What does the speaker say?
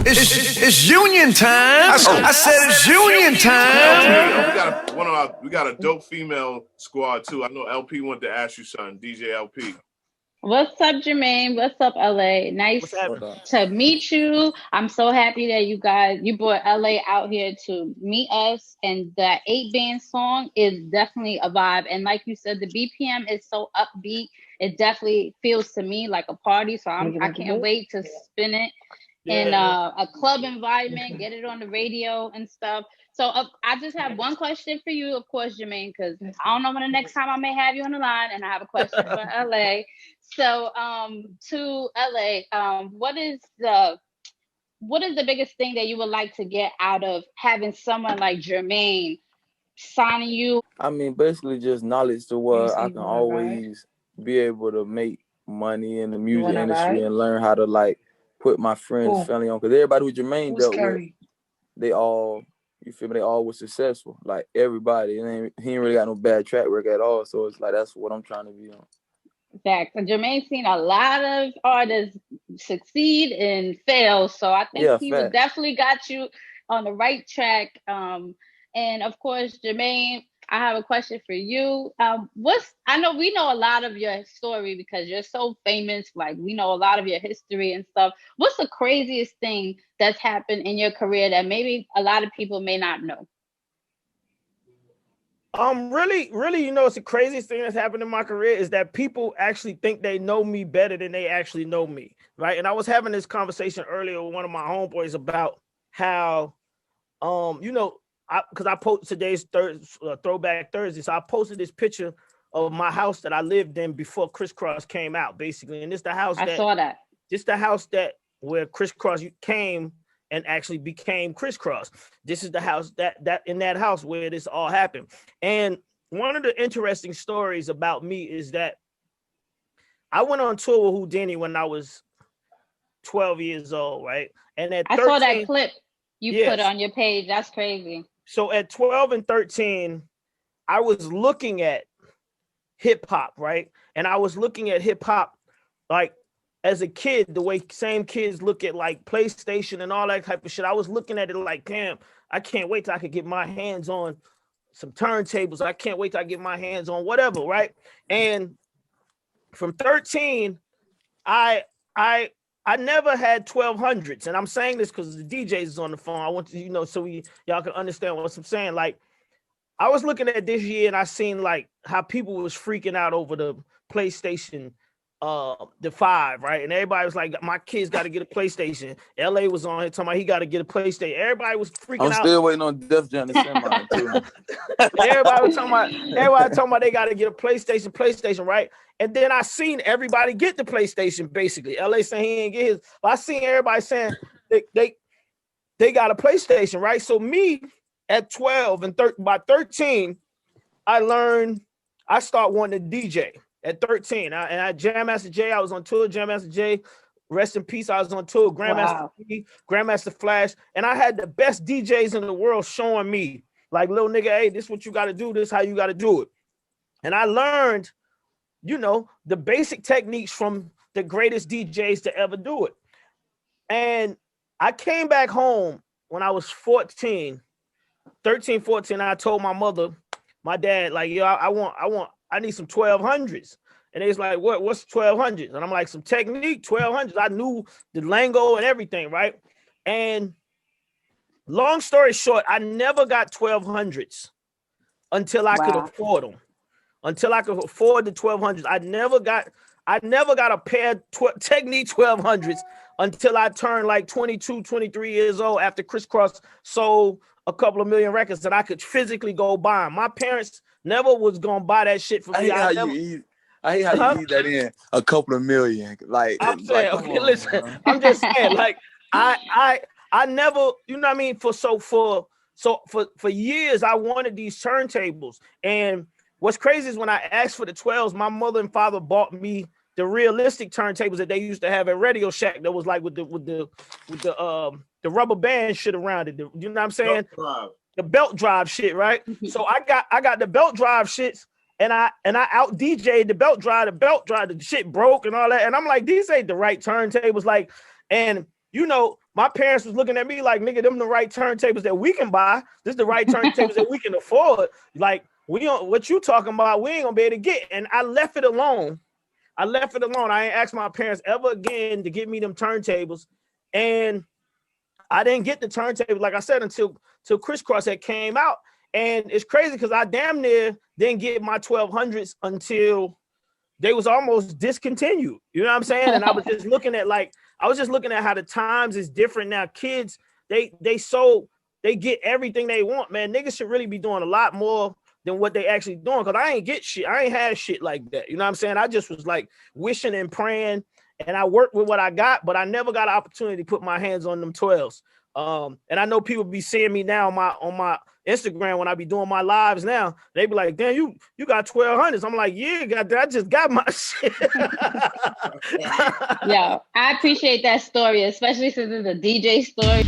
It's union time. I said it's union time. We got a dope female squad too. I know LP wanted to ask you something. DJ LP. What's up, Jermaine? What's up, LA? Nice to meet you. I'm so happy that you brought LA out here to meet us. And that 8-band song is definitely a vibe. And like you said, the BPM is so upbeat. It definitely feels to me like a party. So I can't wait to spin it in a club environment, get it on the radio and stuff. So I just have one question for you, of course, Jermaine, because I don't know when the next time I may have you on the line, and I have a question for LA. So to LA, what is the biggest thing that you would like to get out of having someone like Jermaine signing you? I mean, basically just knowledge to where I can always be able to make money in the music industry and learn how to like put my friends' family on. Because everybody who Jermaine dealt with, they all, you feel me, they all was successful. Like everybody. He ain't really got no bad track record at all. So it's like, that's what I'm trying to be on. Facts. And Jermaine's seen a lot of artists succeed and fail. So I think he was definitely got you on the right track. And of course, Jermaine, I have a question for you. I know we know a lot of your story because you're so famous. Like we know a lot of your history and stuff. What's the craziest thing that's happened in your career that maybe a lot of people may not know? Really, it's the craziest thing that's happened in my career is that people actually think they know me better than they actually know me, right? And I was having this conversation earlier with one of my homeboys about how, because I posted today's Throwback Thursday, so I posted this picture of my house that I lived in before Crisscross came out, basically, and it's the house I saw that. It's the house where Crisscross came and actually became Crisscross. This is the house that in that house where this all happened. And one of the interesting stories about me is that I went on tour with Houdini when I was 12 years old, right? And at 13, I saw that clip you put on your page. That's crazy. So at 12 and 13, I was looking at hip hop, right? And I was looking at hip hop like as a kid, the way same kids look at like PlayStation and all that type of shit. I was looking at it like, damn, I can't wait till I could get my hands on some turntables. I can't wait till I get my hands on whatever, right? And from 13, I never had 1200s. And I'm saying this because the DJs is on the phone. I want to, so y'all can understand what I'm saying. Like, I was looking at this year and I seen like how people was freaking out over the PlayStation the 5, right? And everybody was like, my kids got to get a PlayStation. LA was on here talking about he got to get a PlayStation. Everybody was freaking out. I'm still waiting on Def Jam to send mine too. Everybody was talking about they got to get a PlayStation, right? And then I seen everybody get the PlayStation, basically. LA saying he ain't get his. But I seen everybody saying they got a PlayStation, right? So me at 12 and by 13, I start wanting to DJ. At 13, I Jam Master Jay, I was on tour. Jam Master Jay, rest in peace. I was on tour. Grandmaster P, Grandmaster Flash, and I had the best DJs in the world showing me, like, little nigga, hey, this is what you got to do. This is how you got to do it. And I learned, the basic techniques from the greatest DJs to ever do it. And I came back home when I was 13, 14. I told my mother, my dad, like, yo, I need some 1200s. And it's like, what's 1200s? And I'm like, some technique, 1200s. I knew the lingo and everything, right? And long story short, I never got 1200s until I could afford them. Until I could afford the 1200s. I never got a pair of Technique 1200s until I turned like 22, 23 years old after Crisscross sold a couple of million records that I could physically go buy them. My parents never was gonna buy that shit for me. I hate how you eat that in a couple of million. Like I'm saying, okay, listen, I'm just saying, like I never, you know what I mean? For years I wanted these turntables. And what's crazy is when I asked for the 12s, my mother and father bought me the realistic turntables that they used to have at Radio Shack that was like with the rubber band shit around it. You know what I'm saying? The belt drive shit, right? So I got the belt drive shits, and I out DJ'd the belt drive. The shit broke and all that. And I'm like, these ain't the right turntables. Like, and my parents was looking at me like, nigga, them the right turntables that we can buy. This is the right turntables that we can afford. Like, we don't, what you talking about, we ain't gonna be able to get. And I left it alone. I ain't asked my parents ever again to give me them turntables. And I didn't get the turntable, like I said, until Crisscross had came out. And it's crazy because I damn near didn't get my 1200s until they was almost discontinued. You know what I'm saying? And I was just looking at how the times is different now. Kids, they get everything they want, man. Niggas should really be doing a lot more than what they actually doing. Cause I ain't get shit. I ain't had shit like that. You know what I'm saying? I just was like wishing and praying, and I worked with what I got, but I never got an opportunity to put my hands on them 12s. And I know people be seeing me now on my Instagram when I be doing my lives now. They be like, damn, you got 1200s. I'm like, yeah, I just got my shit. Yeah, I appreciate that story, especially since it's a DJ story.